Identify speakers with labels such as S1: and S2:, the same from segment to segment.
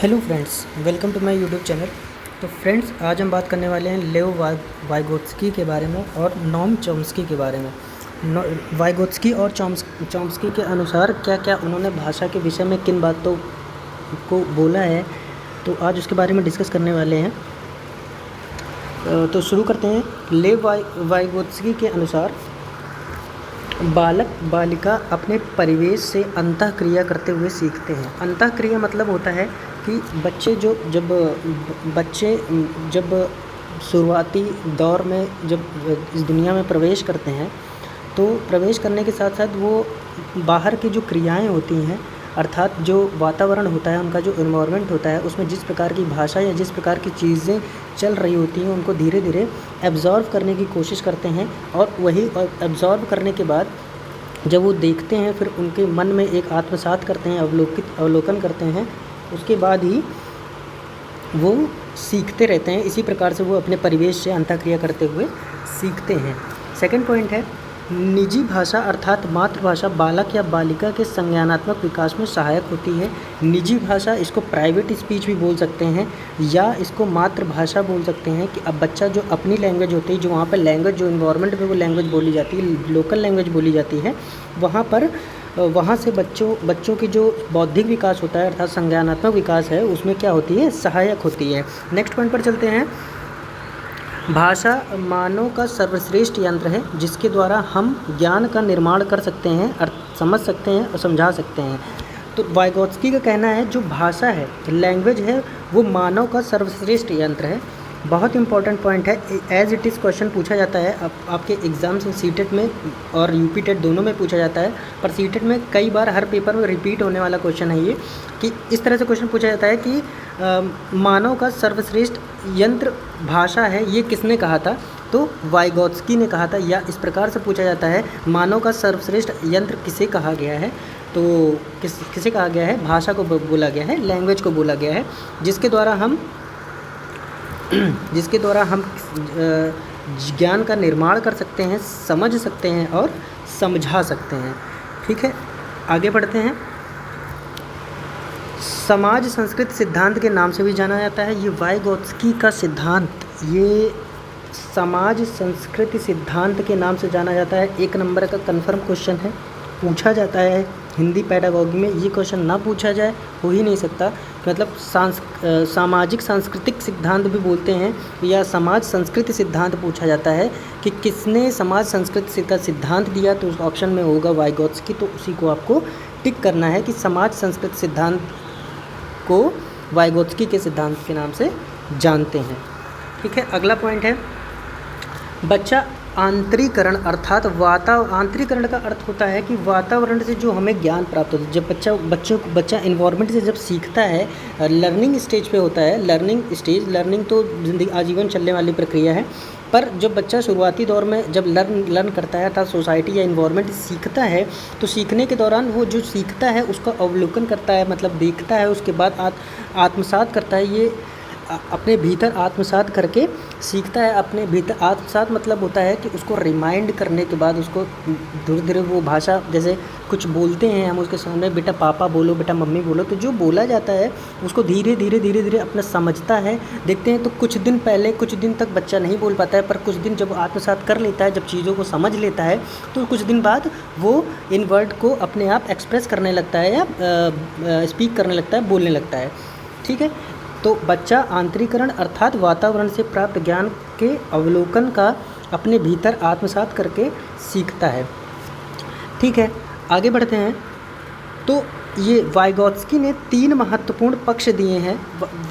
S1: Hello friends, welcome to my YouTube channel. तो friends, आज हम बात करने वाले हैं लेव वाइगोत्स्की के बारे में और नोम चॉम्स्की के बारे में। वाइगोत्स्की और चॉम्स्की के अनुसार क्या क्या उन्होंने भाषा के विषय में किन बातों को बोला है, तो आज उसके बारे में डिस्कस करने वाले हैं। तो शुरू करते हैं। लेव वाइगोत्स्की के अनुसार बालक बालिका अपने परिवेश से अंतःक्रिया करते हुए सीखते हैं। अंतःक्रिया मतलब होता है कि बच्चे जब शुरुआती दौर में जब इस दुनिया में प्रवेश करते हैं, तो प्रवेश करने के साथ साथ वो बाहर की जो क्रियाएं होती हैं, अर्थात जो वातावरण होता है, उनका जो एनवायरनमेंट होता है, उसमें जिस प्रकार की भाषा या जिस प्रकार की चीज़ें चल रही होती हैं, उनको धीरे धीरे एब्जॉर्व करने की कोशिश करते हैं। और वही एब्जॉर्व करने के बाद जब वो देखते हैं, फिर उनके मन में एक आत्मसात करते हैं, अवलोकन करते हैं, उसके बाद ही वो सीखते रहते हैं। इसी प्रकार से वो अपने परिवेश से अंतःक्रिया करते हुए सीखते हैं। सेकंड पॉइंट है, निजी भाषा अर्थात मातृभाषा बालक या बालिका के संज्ञानात्मक विकास में सहायक होती है। निजी भाषा, इसको प्राइवेट स्पीच भी बोल सकते हैं या इसको मातृभाषा बोल सकते हैं। कि अब बच्चा जो अपनी लैंग्वेज होती है, जो वहाँ पर लैंग्वेज, जो इन्वायरमेंट में वो लैंग्वेज बोली जाती है, लोकल लैंग्वेज बोली जाती है, वहाँ से बच्चों की जो बौद्धिक विकास होता है अर्थात संज्ञानात्मक विकास है, उसमें क्या होती है, सहायक होती है। नेक्स्ट पॉइंट पर चलते हैं। भाषा मानव का सर्वश्रेष्ठ यंत्र है जिसके द्वारा हम ज्ञान का निर्माण कर सकते हैं, समझ सकते हैं और समझा सकते हैं। तो वाइगोत्स्की का कहना है जो भाषा है, लैंग्वेज है, वो मानव का सर्वश्रेष्ठ यंत्र है। बहुत इंपॉर्टेंट पॉइंट है। एज इट इज़ क्वेश्चन पूछा जाता है आपके एग्ज़ाम्स में, सीटेट में और यूपी टेट दोनों में पूछा जाता है। पर सीटेट में कई बार हर पेपर में रिपीट होने वाला क्वेश्चन है ये, कि इस तरह से क्वेश्चन पूछा जाता है कि मानव का सर्वश्रेष्ठ यंत्र भाषा है, ये किसने कहा था? तो वाइगोत्स्की ने कहा था। या इस प्रकार से पूछा जाता है, मानव का सर्वश्रेष्ठ यंत्र किसे कहा गया है? तो किसे कहा गया है? भाषा को बोला गया है, लैंग्वेज को बोला गया है, जिसके द्वारा हम ज्ञान का निर्माण कर सकते हैं, समझ सकते हैं और समझा सकते हैं। ठीक है, आगे बढ़ते हैं। समाज संस्कृति सिद्धांत के नाम से भी जाना जाता है ये वाइगोत्स्की का सिद्धांत। ये समाज संस्कृति सिद्धांत के नाम से जाना जाता है। 1 नंबर का कन्फर्म क्वेश्चन है, पूछा जाता है हिंदी पैडागॉजी में। ये क्वेश्चन ना पूछा जाए हो ही नहीं सकता। मतलब सामाजिक सांस्कृतिक सिद्धांत भी बोलते हैं, या समाज संस्कृति सिद्धांत पूछा जाता है कि किसने समाज संस्कृति का सिद्धांत दिया, तो उस ऑप्शन में होगा वाइगोत्स्की। तो उसी को आपको टिक करना है कि समाज संस्कृति सिद्धांत को वाइगोत्स्की के सिद्धांत के नाम से जानते हैं। ठीक है, अगला पॉइंट है, बच्चा आंतरीकरण अर्थात आंतरीकरण का अर्थ होता है कि वातावरण से जो हमें ज्ञान प्राप्त होता है। जब बच्चा इन्वायरमेंट से जब सीखता है, लर्निंग स्टेज पे होता है। लर्निंग तो जिंदगी आजीवन चलने वाली प्रक्रिया है। पर जब बच्चा शुरुआती दौर में जब लर्न करता है अर्थात सोसाइटी या इन्वायरमेंट सीखता है, तो सीखने के दौरान वो जो सीखता है उसका अवलोकन करता है, मतलब देखता है, उसके बाद आत्मसात करता है। ये अपने भीतर आत्मसात करके सीखता है। अपने भीतर आत्मसात मतलब होता है कि उसको रिमाइंड करने के बाद उसको धीरे धीरे वो भाषा, जैसे कुछ बोलते हैं हम उसके सामने, बेटा पापा बोलो, बेटा मम्मी बोलो, तो जो बोला जाता है उसको धीरे धीरे अपना समझता है। देखते हैं तो कुछ दिन तक बच्चा नहीं बोल पाता है, पर कुछ दिन जब आत्मसात कर लेता है, जब चीज़ों को समझ लेता है, तो कुछ दिन बाद वो इन वर्ड को अपने आप एक्सप्रेस करने लगता है या स्पीक करने लगता है, बोलने लगता है। ठीक है, तो बच्चा आंतरीकरण अर्थात वातावरण से प्राप्त ज्ञान के अवलोकन का अपने भीतर आत्मसात करके सीखता है। ठीक है, आगे बढ़ते हैं। तो ये वाइगोत्स्की ने 3 महत्वपूर्ण पक्ष दिए हैं,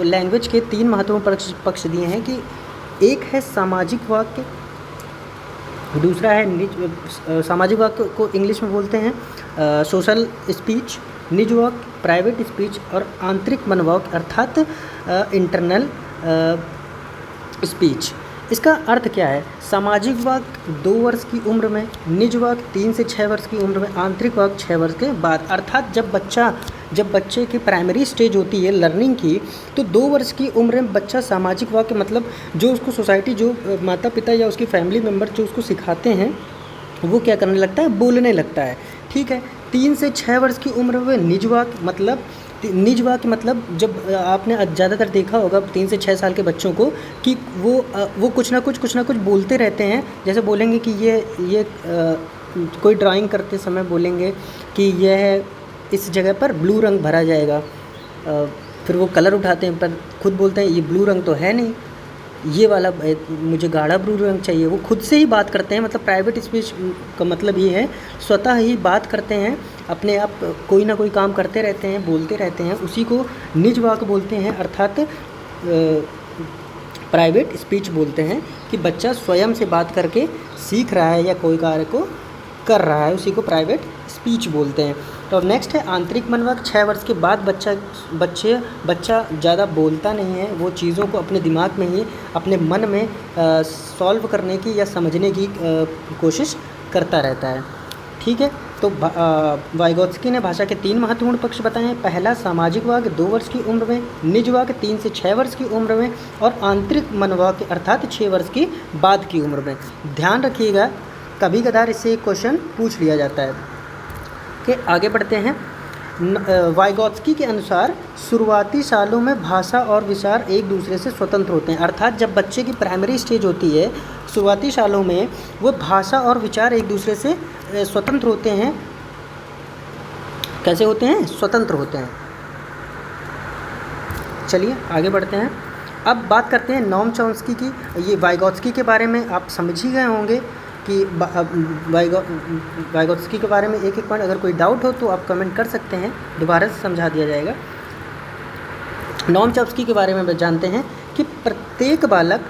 S1: लैंग्वेज के 3 महत्वपूर्ण पक्ष दिए हैं कि एक है सामाजिक वाक्य, दूसरा है सामाजिक वाक्य को इंग्लिश में बोलते हैं सोशल स्पीच, निज वाक्य प्राइवेट स्पीच, और आंतरिक मनोवाक्य अर्थात इंटरनल स्पीच। इसका अर्थ क्या है? सामाजिक वाक्य 2 वर्ष की उम्र में, निज वाक्य 3 से 6 वर्ष की उम्र में, आंतरिक वाक्य 6 वर्ष के बाद। अर्थात जब बच्चे की प्राइमरी स्टेज होती है लर्निंग की, तो 2 वर्ष की उम्र में बच्चा सामाजिक वाक्य, मतलब जो उसको सोसाइटी, जो माता पिता या उसकी फैमिली मेम्बर जो उसको सिखाते हैं, वो क्या करने लगता है? बोलने लगता है। ठीक है, 3 से 6 वर्ष की उम्र में निज वाक्य, मतलब निज वाक्य मतलब जब आपने ज़्यादातर देखा होगा 3 से 6 साल के बच्चों को कि वो कुछ ना कुछ बोलते रहते हैं। जैसे बोलेंगे कि ये कोई ड्राइंग करते समय बोलेंगे कि यह इस जगह पर ब्लू रंग भरा जाएगा, फिर वो कलर उठाते हैं पर खुद बोलते हैं ये ब्लू रंग तो है नहीं, ये वाला मुझे गाढ़ा ब्लू रंग चाहिए। वो खुद से ही बात करते हैं, मतलब प्राइवेट स्पीच का मतलब ये है स्वतः ही बात करते हैं, अपने आप कोई ना कोई काम करते रहते हैं, बोलते रहते हैं, उसी को निज वाक्य बोलते हैं, अर्थात प्राइवेट स्पीच बोलते हैं कि बच्चा स्वयं से बात करके सीख रहा है या कोई कार्य को कर रहा है, उसी को प्राइवेट स्पीच बोलते हैं। तो अब नेक्स्ट है आंतरिक मनोवाक्य। 6 वर्ष के बाद बच्चा ज़्यादा बोलता नहीं है, वो चीज़ों को अपने दिमाग में ही अपने मन में सॉल्व करने की या समझने की कोशिश करता रहता है। ठीक है, तो वाइगोत्स्की ने भाषा के 3 महत्वपूर्ण पक्ष बताए हैं। पहला सामाजिक वाक्य 2 वर्ष की उम्र में, निज वाक्य 3 से 6 वर्ष की उम्र में और आंतरिक मनोवाक्य अर्थात 6 वर्ष की बाद की उम्र में। ध्यान रखिएगा, कभी कदार इससे एक क्वेश्चन पूछ लिया जाता है। कि आगे बढ़ते हैं। वाइगोत्स्की के अनुसार शुरुआती सालों में भाषा और विचार एक दूसरे से स्वतंत्र होते हैं, अर्थात जब बच्चे की प्राइमरी स्टेज होती है, शुरुआती सालों में वो भाषा और विचार एक दूसरे से स्वतंत्र होते हैं। कैसे होते हैं? स्वतंत्र होते हैं। चलिए आगे बढ़ते हैं। अब बात करते हैं नोम चॉम्स्की की। ये वाइगोत्स्की के बारे में आप समझ ही गए होंगे कि वाइगोत्स्की के बारे में एक पॉइंट अगर कोई डाउट हो तो आप कमेंट कर सकते हैं, दोबारा से समझा दिया जाएगा। नोम चॉम्स्की के बारे में जानते हैं कि प्रत्येक बालक,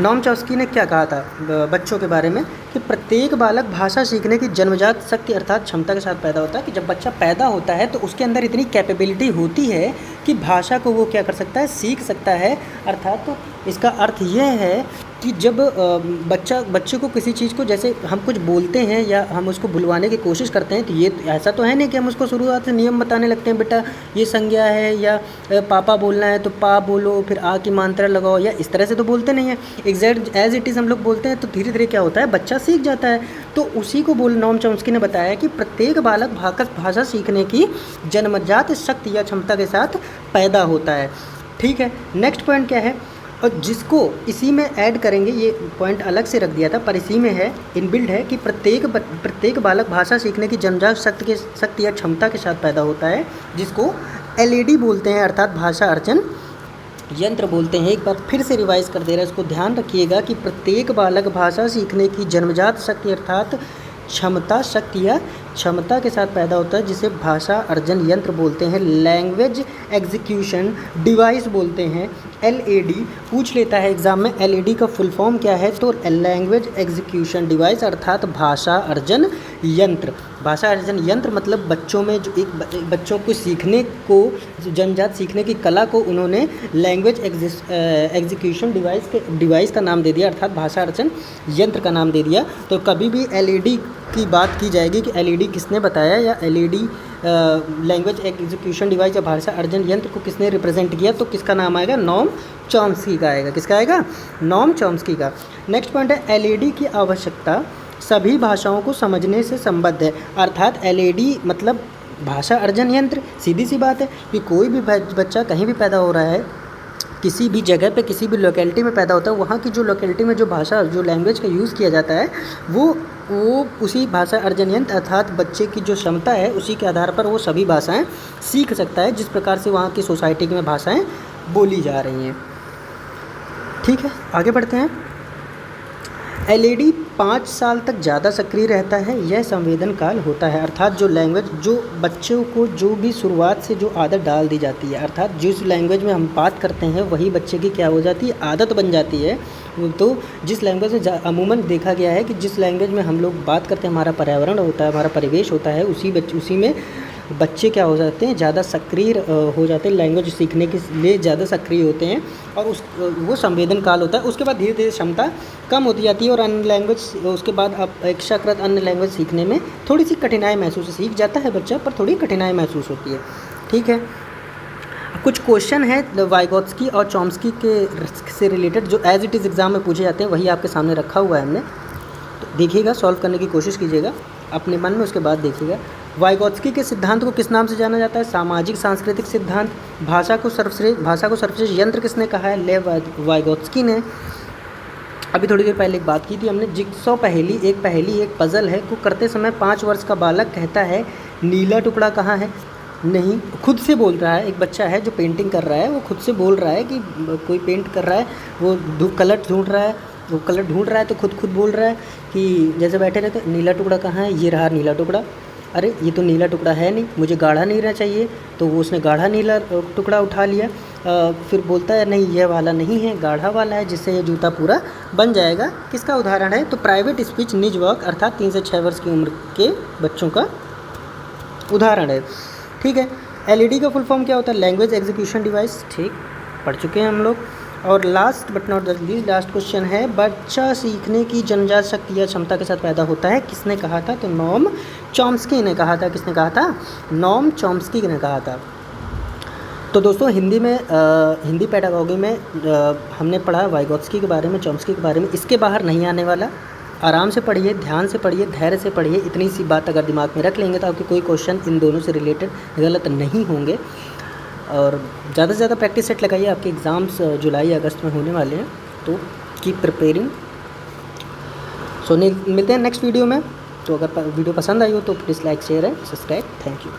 S1: नोम चॉम्स्की ने क्या कहा था बच्चों के बारे में कि प्रत्येक बालक भाषा सीखने की जन्मजात शक्ति अर्थात क्षमता के साथ पैदा होता है। कि जब बच्चा पैदा होता है तो उसके अंदर इतनी कैपेबिलिटी होती है कि भाषा को वो क्या कर सकता है, सीख सकता है। अर्थात तो इसका अर्थ यह है कि जब बच्चे को किसी चीज़ को, जैसे हम कुछ बोलते हैं या हम उसको भुलवाने की कोशिश करते हैं, तो ये ऐसा तो है नहीं कि हम उसको शुरुआत से नियम बताने लगते हैं, बेटा ये संज्ञा है या पापा बोलना है तो पा बोलो, फिर आ की मात्रा लगाओ, या इस तरह से तो बोलते नहीं हैं। एग्जैक्ट एज इट इज़ हम लोग बोलते हैं, तो धीरे धीरे क्या होता है, बच्चा सीख जाता है। तो उसी को नोम चॉम्स्की ने बताया कि प्रत्येक बालक भाषा सीखने की जन्मजात शक्ति या क्षमता के साथ पैदा होता है। ठीक है, नेक्स्ट पॉइंट क्या है, और जिसको इसी में ऐड करेंगे, ये पॉइंट अलग से रख दिया था पर इसी में है, इनबिल्ड है कि प्रत्येक बालक भाषा सीखने की जन्मजात शक्ति या क्षमता के साथ पैदा होता है, जिसको एलईडी बोलते हैं, अर्थात भाषा अर्जन यंत्र बोलते हैं। एक बार फिर से रिवाइज कर दे रहा है, इसको ध्यान रखिएगा कि प्रत्येक बालक भाषा सीखने की जन्मजात शक्ति अर्थात शक्ति या क्षमता के साथ पैदा होता है, जिसे भाषा अर्जन यंत्र बोलते हैं, लैंग्वेज एग्जीक्यूशन डिवाइस बोलते हैं, एलएडी। पूछ लेता है एग्जाम में एलएडी का फुल फॉर्म क्या है, तो लैंग्वेज एग्जीक्यूशन डिवाइस अर्थात भाषा अर्जन यंत्र। भाषा अर्जन यंत्र मतलब बच्चों में जो बच्चों को सीखने को, जन्मजात सीखने की कला को उन्होंने लैंग्वेज एग्जीक्यूशन डिवाइस का नाम दे दिया, अर्थात भाषा अर्जन यंत्र का नाम दे दिया। तो कभी भी एलईडी की बात की जाएगी कि एलईडी किसने बताया या एलईडी लैंग्वेज एग्जीक्यूशन डिवाइस या भाषा अर्जन यंत्र को किसने रिप्रेजेंट किया, तो किसका नाम आएगा, नोम चॉम्स्की का आएगा। किसका आएगा, नोम चॉम्स्की का। नेक्स्ट पॉइंट है एलईडी की आवश्यकता सभी भाषाओं को समझने से संबद्ध है, अर्थात एलईडी मतलब भाषा अर्जन यंत्र। सीधी सी बात है कि कोई भी बच्चा कहीं भी पैदा हो रहा है, किसी भी जगह पे किसी भी लोकेलिटी में पैदा होता है, वहाँ की जो लोकेलिटी में जो भाषा जो लैंग्वेज का यूज़ किया जाता है वो उसी भाषा अर्जन यंत्र अर्थात बच्चे की जो क्षमता है उसी के आधार पर वो सभी भाषाएं सीख सकता है, जिस प्रकार से वहाँ की सोसाइटी में भाषाएं बोली जा रही हैं। ठीक है, आगे बढ़ते हैं। एलईडी 5 साल तक ज़्यादा सक्रिय रहता है, यह संवेदन काल होता है, अर्थात जो लैंग्वेज जो बच्चों को जो भी शुरुआत से जो आदत डाल दी जाती है, अर्थात जिस लैंग्वेज में हम बात करते हैं वही बच्चे की क्या हो जाती है, आदत बन जाती है। तो जिस लैंग्वेज में अमूमन देखा गया है कि जिस लैंग्वेज में हम लोग बात करते हैं, हमारा पर्यावरण होता है, हमारा परिवेश होता है, उसी में बच्चे क्या हो जाते हैं, ज़्यादा सक्रिय हो जाते हैं, लैंग्वेज सीखने के लिए ज़्यादा सक्रिय होते हैं, और वो संवेदन काल होता है। उसके बाद धीरे धीरे क्षमता कम होती जाती है और अन्य लैंग्वेज, उसके बाद अपेक्षाकृत अन्य लैंग्वेज सीखने में थोड़ी सी कठिनाई महसूस, सीख जाता है बच्चा पर थोड़ी कठिनाई महसूस होती है। ठीक है, कुछ क्वेश्चन है वाइगोत्स्की और चॉम्स्की के से रिलेटेड जो एज इट इज़ एग्ज़ाम में पूछे जाते हैं, वही आपके सामने रखा हुआ है हमने, तो देखिएगा, सॉल्व करने की कोशिश कीजिएगा अपने मन में, उसके बाद देखिएगा। वाइगोत्स्की के सिद्धांत को किस नाम से जाना जाता है? सामाजिक सांस्कृतिक सिद्धांत। भाषा को सर्वश्रेष्ठ यंत्र किसने कहा है? लेव वाइगोत्स्की ने। अभी थोड़ी देर पहले एक बात की थी हमने, जिक्सॉ पहेली एक पज़ल है को करते समय 5 वर्ष का बालक कहता है नीला टुकड़ा कहाँ है? नहीं, खुद से बोल रहा है। एक बच्चा है जो पेंटिंग कर रहा है, वो खुद से बोल रहा है कि कोई पेंट कर रहा है, वो कलर ढूंढ रहा है, वो कलर ढूंढ रहा है तो खुद बोल रहा है कि जैसे बैठे रहते, नीला टुकड़ा कहाँ है? ये रहा नीला टुकड़ा। अरे ये तो नीला टुकड़ा है नहीं, मुझे गाढ़ा नीला चाहिए। तो वो उसने गाढ़ा नीला टुकड़ा उठा लिया। फिर बोलता है नहीं ये वाला नहीं है, गाढ़ा वाला है, जिससे ये जूता पूरा बन जाएगा। किसका उदाहरण है? तो प्राइवेट स्पीच निज वाक अर्थात 3 से 6 वर्ष की उम्र के बच्चों का उदाहरण है। ठीक है। एलईडी का फुल फॉर्म क्या होता है? Language execution device. ठीक, पढ़ चुके हैं हम लोग। और last but not the least, last question है, बच्चा सीखने की जन्मजात शक्ति या क्षमता के साथ पैदा होता है, किसने कहा था? तो नोम चॉम्स्की ने कहा था। किसने कहा था? नोम चॉम्स्की ने कहा था। तो दोस्तों हिंदी में हिंदी पेडागॉजी में हमने पढ़ा वाइगोत्स्की के बारे में, चॉम्स्की के बारे में। इसके बाहर नहीं आने वाला। आराम से पढ़िए, ध्यान से पढ़िए, धैर्य से पढ़िए। इतनी सी बात अगर दिमाग में रख लेंगे तो आपके कोई क्वेश्चन इन दोनों से रिलेटेड गलत नहीं होंगे। और ज़्यादा से ज़्यादा प्रैक्टिस सेट लगाइए, आपके एग्ज़ाम्स जुलाई अगस्त में होने वाले हैं, तो कीप प्रिपेयरिंग। सो मिलते हैं नेक्स्ट वीडियो में। तो अगर वीडियो पसंद आई हो तो please like share and subscribe. Thank you.